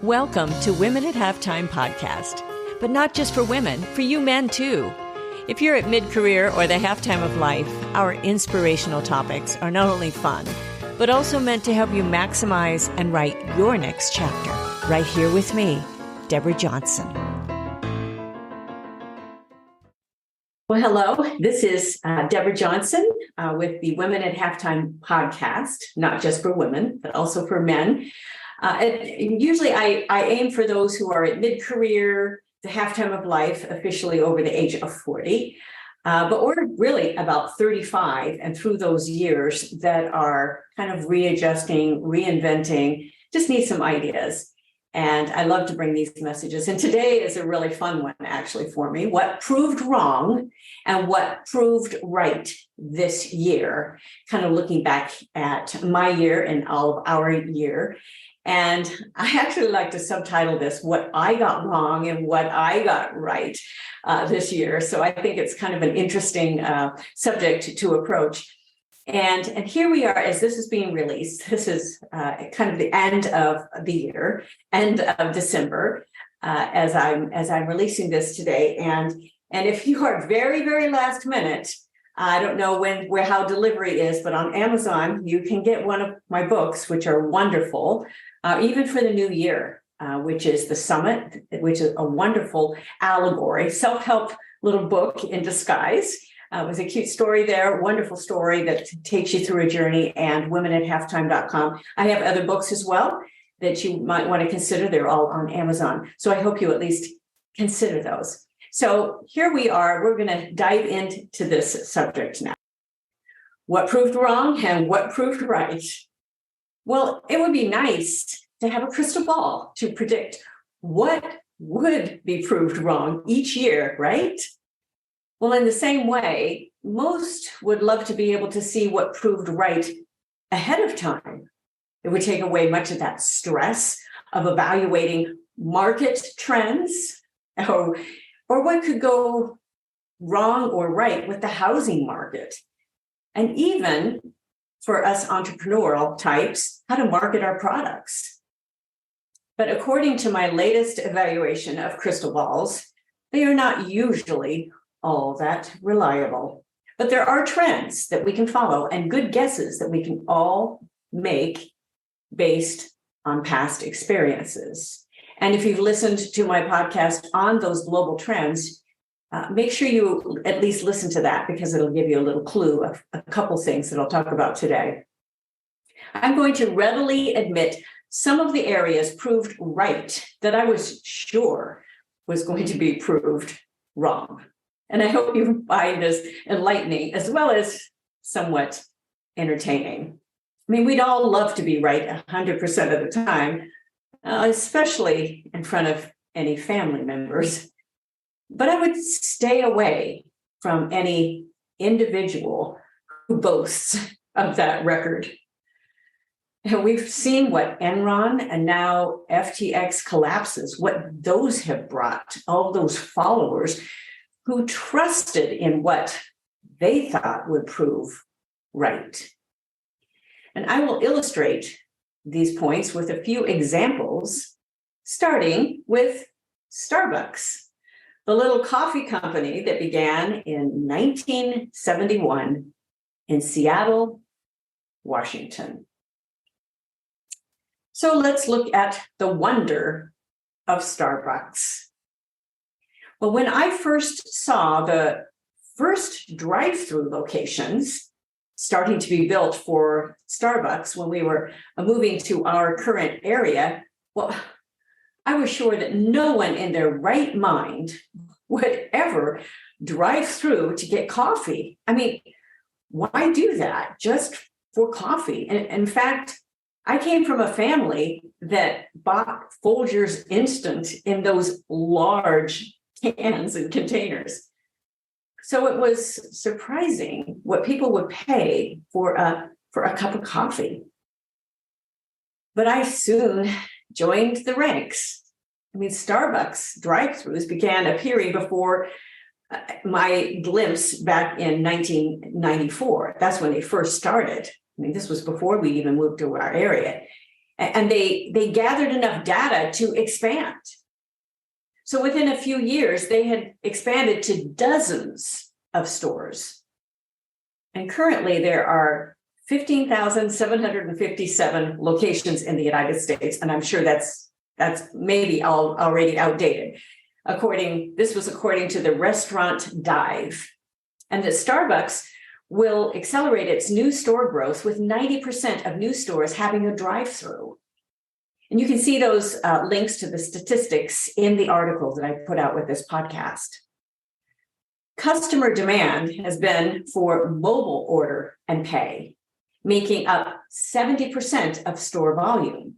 Welcome to Women at Halftime podcast, but not just for women, for you men too. If you're at mid-career or the halftime of life, our inspirational topics are not only fun, but also meant to help you maximize and write your next chapter. Right here with me, Deborah Johnson. Well, hello. This is Deborah Johnson with the Women at Halftime podcast, not just for women, but also for men. Usually I aim for those who are at mid-career, the halftime of life, officially over the age of 40, but we're really about 35 and through those years that are kind of readjusting, reinventing, just need some ideas. And I love to bring these messages. And today is a really fun one, actually, for me. What proved wrong and what proved right this year, kind of looking back at my year and all of our year. And I actually like to subtitle this, What I Got Wrong and What I Got Right this year. So I think it's kind of an interesting subject to approach. And here we are, as this is being released. This is kind of the end of the year, end of December, as I'm releasing this today. And if you are very, very last minute, I don't know how delivery is, but on Amazon, you can get one of my books, which are wonderful, even for the new year, which is The Summit, which is a wonderful allegory, self-help little book in disguise. It was a cute story there, wonderful story that takes you through a journey, and womenathalftime.com. I have other books as well that you might want to consider. They're all on Amazon. So I hope you at least consider those. So here we are. We're going to dive into this subject now. What proved wrong and what proved right? Well, it would be nice to have a crystal ball to predict what would be proved wrong each year, right? Well, in the same way, most would love to be able to see what proved right ahead of time. It would take away much of that stress of evaluating market trends or what could go wrong or right with the housing market. And even for us entrepreneurial types, how to market our products. But according to my latest evaluation of crystal balls, they are not usually all that reliable. But there are trends that we can follow and good guesses that we can all make based on past experiences. And if you've listened to my podcast on those global trends, make sure you at least listen to that, because it'll give you a little clue of a couple things that I'll talk about today. I'm going to readily admit some of the areas proved right that I was sure was going to be proved wrong. And I hope you find this enlightening as well as somewhat entertaining. I mean, we'd all love to be right 100% of the time, especially in front of any family members. But I would stay away from any individual who boasts of that record. And we've seen what Enron and now FTX collapses, what those have brought, all those followers who trusted in what they thought would prove right. And I will illustrate these points with a few examples, starting with Starbucks, the little coffee company that began in 1971 in Seattle, Washington. So let's look at the wonder of Starbucks. Well, when I first saw the first drive-through locations starting to be built for Starbucks when we were moving to our current area, well, I was sure that no one in their right mind would ever drive through to get coffee. I mean, why do that just for coffee? And in fact, I came from a family that bought Folgers Instant in those large cans and containers. So it was surprising what people would pay for a cup of coffee. But I soon joined the ranks. I mean, Starbucks drive-thrus began appearing before my glimpse back in 1994. That's when they first started. I mean, this was before we even moved to our area. And they gathered enough data to expand. So within a few years, they had expanded to dozens of stores. And currently there are 15,757 locations in the United States. And I'm sure that's maybe already outdated. This was according to the Restaurant Dive. And that Starbucks will accelerate its new store growth with 90% of new stores having a drive-through. And you can see those links to the statistics in the article that I put out with this podcast. Customer demand has been for mobile order and pay, making up 70% of store volume.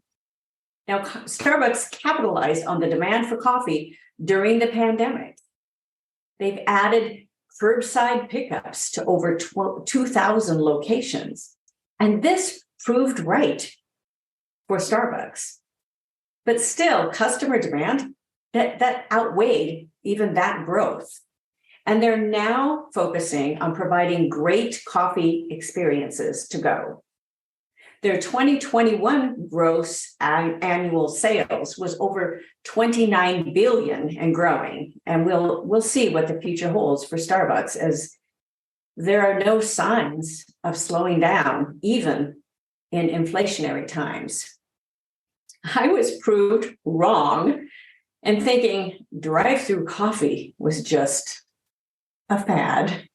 Now, Starbucks capitalized on the demand for coffee during the pandemic. They've added curbside pickups to over 2,000 locations. And this proved right for Starbucks. But still, customer demand, that outweighed even that growth. And they're now focusing on providing great coffee experiences to go. Their 2021 gross annual sales was over $29 billion and growing. And we'll see what the future holds for Starbucks, as there are no signs of slowing down, even in inflationary times. I was proved wrong and thinking drive-through coffee was just a fad.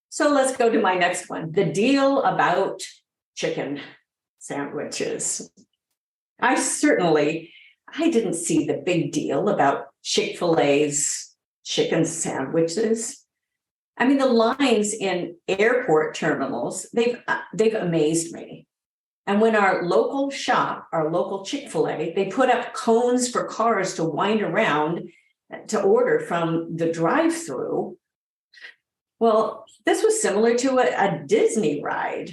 So let's go to my next one, the deal about chicken sandwiches. I didn't see the big deal about Chick-fil-A's chicken sandwiches. I mean, the lines in airport terminals, they've amazed me. And when our local Chick-fil-A, they put up cones for cars to wind around to order from the drive-through. Well, this was similar to a Disney ride.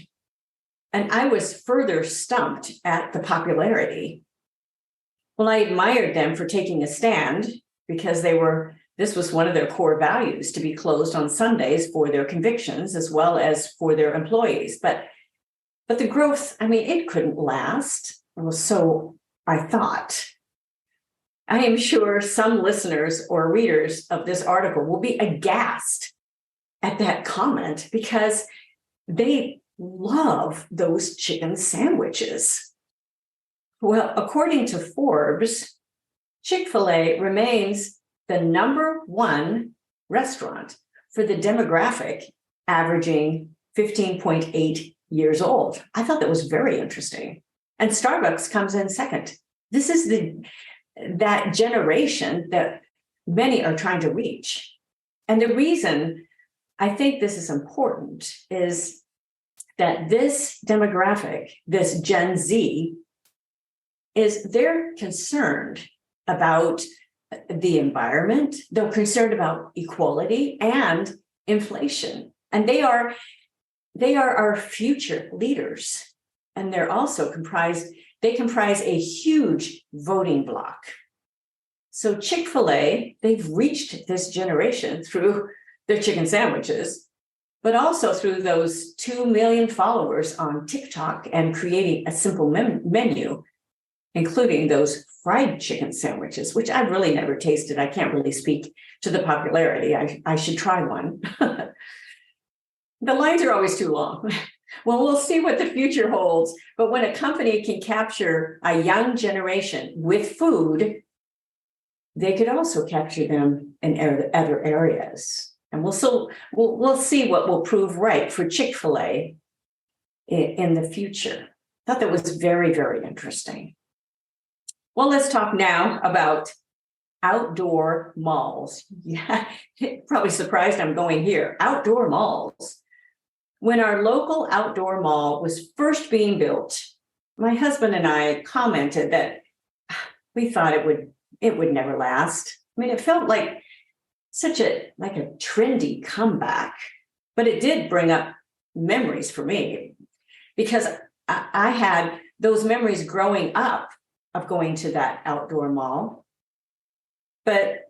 And I was further stumped at the popularity. Well, I admired them for taking a stand because this was one of their core values, to be closed on Sundays for their convictions as well as for their employees. But the growth, it couldn't last. Well, so I thought. I am sure some listeners or readers of this article will be aghast at that comment because they love those chicken sandwiches. Well, according to Forbes, Chick-fil-A remains the #1 restaurant for the demographic averaging 15.8 years old. I thought that was very interesting. And Starbucks comes in second. This is that generation that many are trying to reach. And the reason I think this is important is that this demographic, this Gen Z, they're concerned about the environment, they're concerned about equality and inflation. And they are our future leaders. And they're also comprise a huge voting bloc. So Chick-fil-A, they've reached this generation through their chicken sandwiches, but also through those 2 million followers on TikTok and creating a simple menu, including those fried chicken sandwiches, which I've really never tasted. I can't really speak to the popularity. I should try one. The lines are always too long. Well, we'll see what the future holds. But when a company can capture a young generation with food, they could also capture them in other areas. And we'll see what will prove right for Chick-fil-A in the future. I thought that was very, very interesting. Well, let's talk now about outdoor malls. Yeah, probably surprised I'm going here. Outdoor malls. When our local outdoor mall was first being built, my husband and I commented that we thought it would never last. It felt like such a trendy comeback, but it did bring up memories for me because I had those memories growing up of going to that outdoor mall. But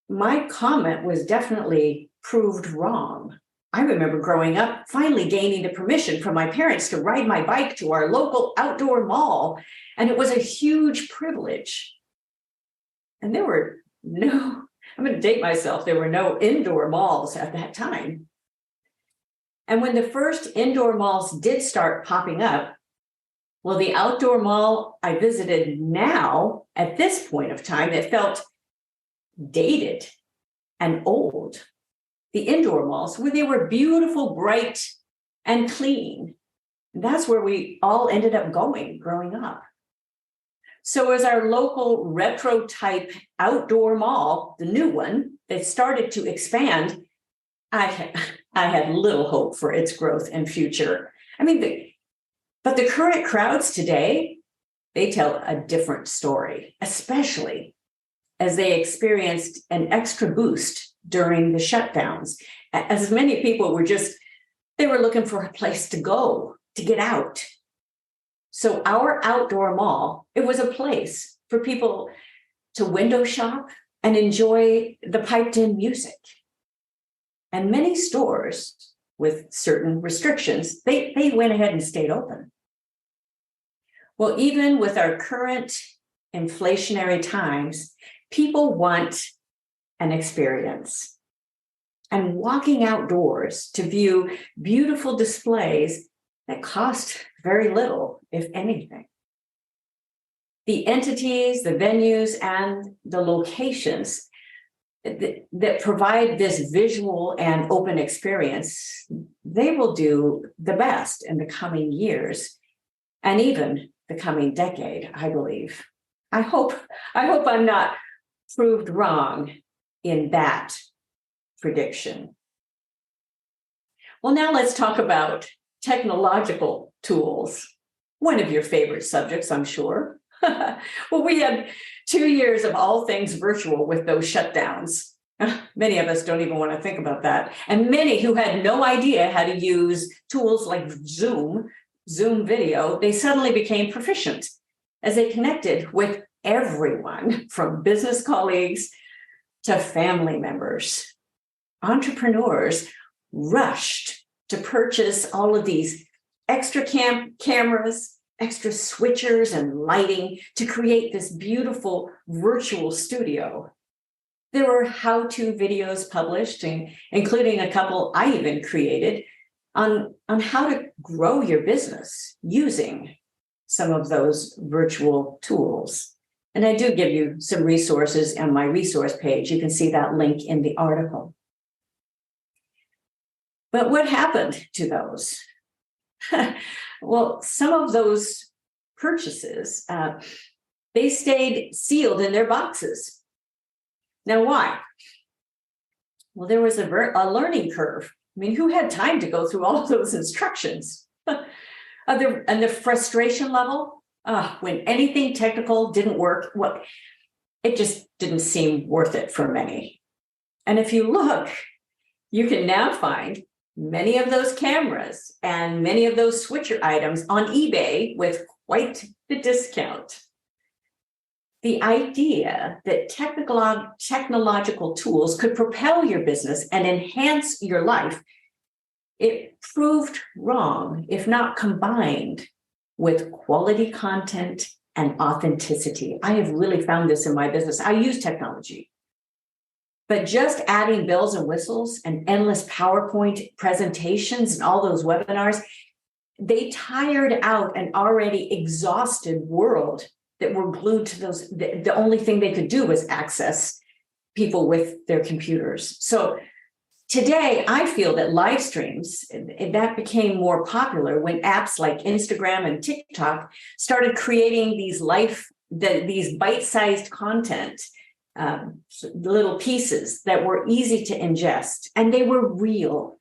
my comment was definitely proved wrong. I remember growing up, finally gaining the permission from my parents to ride my bike to our local outdoor mall. And it was a huge privilege. And there were no, I'm going to date myself, there were no indoor malls at that time. And when the first indoor malls did start popping up, well, the outdoor mall I visited now, at this point of time, it felt dated and old. The indoor malls, where they were beautiful, bright, and clean. That's where we all ended up going growing up. So as our local retro type outdoor mall, the new one, that started to expand, I had little hope for its growth and future. I mean, but the current crowds today, they tell a different story, especially as they experienced an extra boost during the shutdowns. As many people were they were looking for a place to go, to get out. So our outdoor mall, it was a place for people to window shop and enjoy the piped in music. And many stores with certain restrictions, they went ahead and stayed open. Well, even with our current inflationary times, people want an experience. And walking outdoors to view beautiful displays that cost very little, if anything. The entities, the venues, and the locations that provide this visual and open experience, they will do the best in the coming years and even the coming decade, I believe. I hope I'm not proved wrong in that prediction. Well, now let's talk about technological tools. One of your favorite subjects, I'm sure. Well, we had 2 years of all things virtual with those shutdowns. Many of us don't even want to think about that. And many who had no idea how to use tools like Zoom video, they suddenly became proficient as they connected with everyone from business colleagues to family members. Entrepreneurs rushed to purchase all of these extra cameras, extra switchers and lighting to create this beautiful virtual studio. There were how-to videos published, including a couple I even created, on how to grow your business using some of those virtual tools. And I do give you some resources on my resource page. You can see that link in the article. But what happened to those? Well, some of those purchases, they stayed sealed in their boxes. Now, why? Well, there was a learning curve. I mean, who had time to go through all of those instructions? And the frustration level, when anything technical didn't work, it just didn't seem worth it for many. And if you look, you can now find many of those cameras and many of those switcher items on eBay with quite the discount. The idea that technological tools could propel your business and enhance your life, it proved wrong if not combined with quality content and authenticity. I have really found this in my business. I use technology. But just adding bells and whistles and endless PowerPoint presentations and all those webinars, they tired out an already exhausted world that were glued to those. The only thing they could do was access people with their computers. So today, I feel that live streams, that became more popular when apps like Instagram and TikTok started creating these bite-sized content, little pieces that were easy to ingest, and they were real.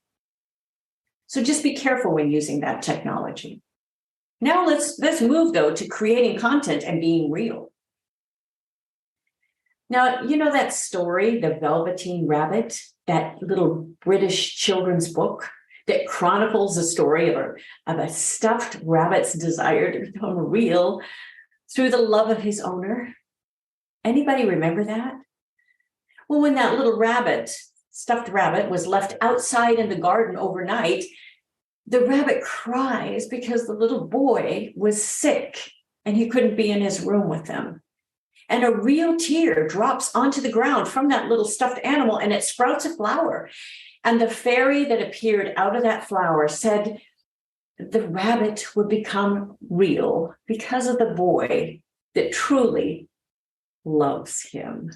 So just be careful when using that technology. Now let's move, though, to creating content and being real. Now, you know that story, The Velveteen Rabbit, that little British children's book that chronicles the story of a stuffed rabbit's desire to become real through the love of his owner? Anybody remember that? Well, when that little rabbit stuffed rabbit was left outside in the garden overnight, the rabbit cries because the little boy was sick and he couldn't be in his room with them. And a real tear drops onto the ground from that little stuffed animal, and it sprouts a flower. And the fairy that appeared out of that flower said the rabbit would become real because of the boy that truly loves him.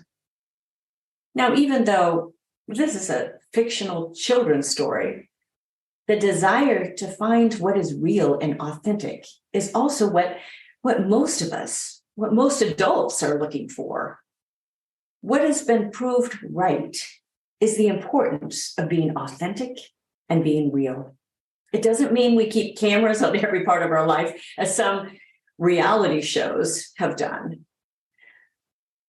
Now, even though this is a fictional children's story, the desire to find what is real and authentic is also what most of us, what most adults are looking for. What has been proved right is the importance of being authentic and being real. It doesn't mean we keep cameras on every part of our life, as some reality shows have done.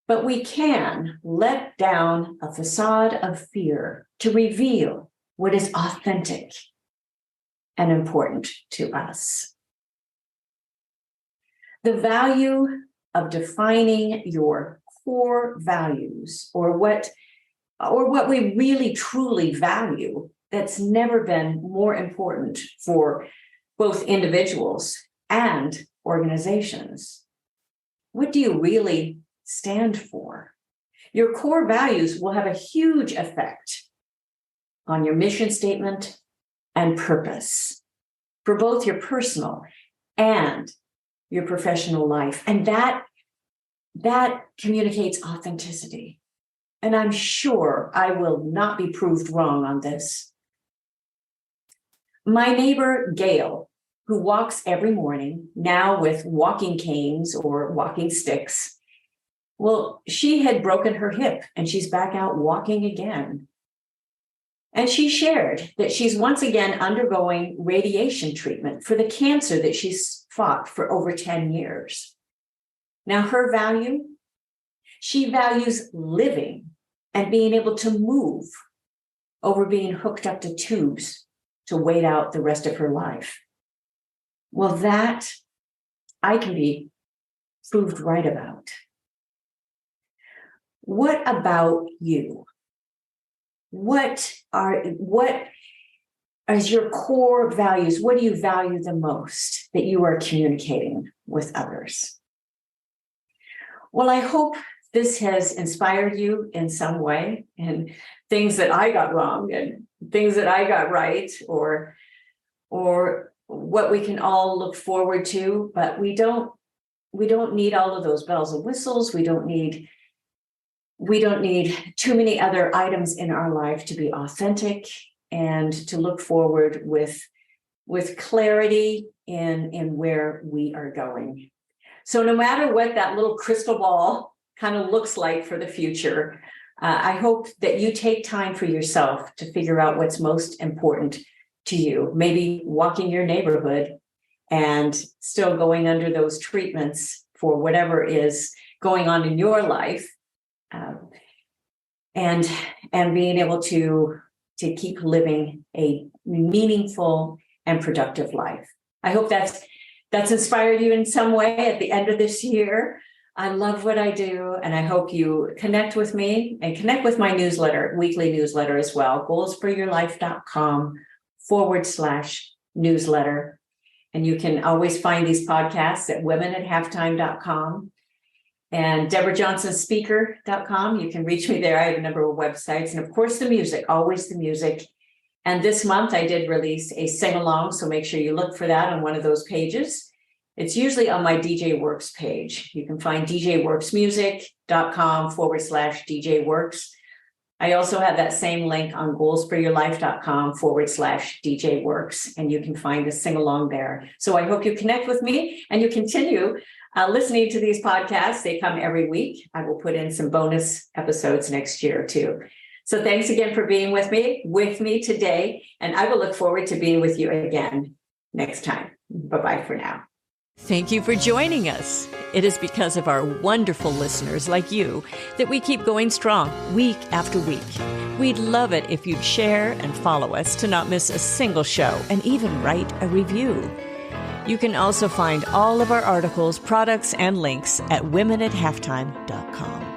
But we can let down a facade of fear to reveal what is authentic and important to us. The value of defining your core values, or what we really truly value, that's never been more important for both individuals and organizations. What do you really stand for? Your core values will have a huge effect on your mission statement and purpose for both your personal and your professional life. And that communicates authenticity. And I'm sure I will not be proved wrong on this. My neighbor, Gail, who walks every morning, now with walking canes or walking sticks, well, she had broken her hip and she's back out walking again. And she shared that she's once again undergoing radiation treatment for the cancer that she's fought for over 10 years. Now, her value, she values living and being able to move over being hooked up to tubes to wait out the rest of her life. Well, that I can be proved right about. What about you? What is your core values? What do you value the most that you are communicating with others? Well, I hope this has inspired you in some way, and things that I got wrong and things that I got right, or what we can all look forward to. But we don't need all of those bells and whistles. We don't need too many other items in our life to be authentic and to look forward with clarity in where we are going. So no matter what that little crystal ball kind of looks like for the future, I hope that you take time for yourself to figure out what's most important to you. Maybe walking your neighborhood and still going under those treatments for whatever is going on in your life. And being able to keep living a meaningful and productive life. I hope that's inspired you in some way at the end of this year. I love what I do, and I hope you connect with me and connect with my newsletter, weekly newsletter as well, goalsforyourlife.com/newsletter. And you can always find these podcasts at womenathalftime.com. And DeborahJohnsonSpeaker.com. You can reach me there. I have a number of websites. And of course, the music, always the music. And this month I did release a sing-along, so make sure you look for that on one of those pages. It's usually on my DJ Works page. You can find djworksmusic.com/DJ Works. I also have that same link on goalsforyourlife.com/DJ Works, and you can find a sing-along there. So I hope you connect with me and you continue listening to these podcasts. They come every week. I will put in some bonus episodes next year too. So thanks again for being with me today. And I will look forward to being with you again next time. Bye-bye for now. Thank you for joining us. It is because of our wonderful listeners like you that we keep going strong week after week. We'd love it if you'd share and follow us to not miss a single show, and even write a review. You can also find all of our articles, products, and links at womenathalftime.com.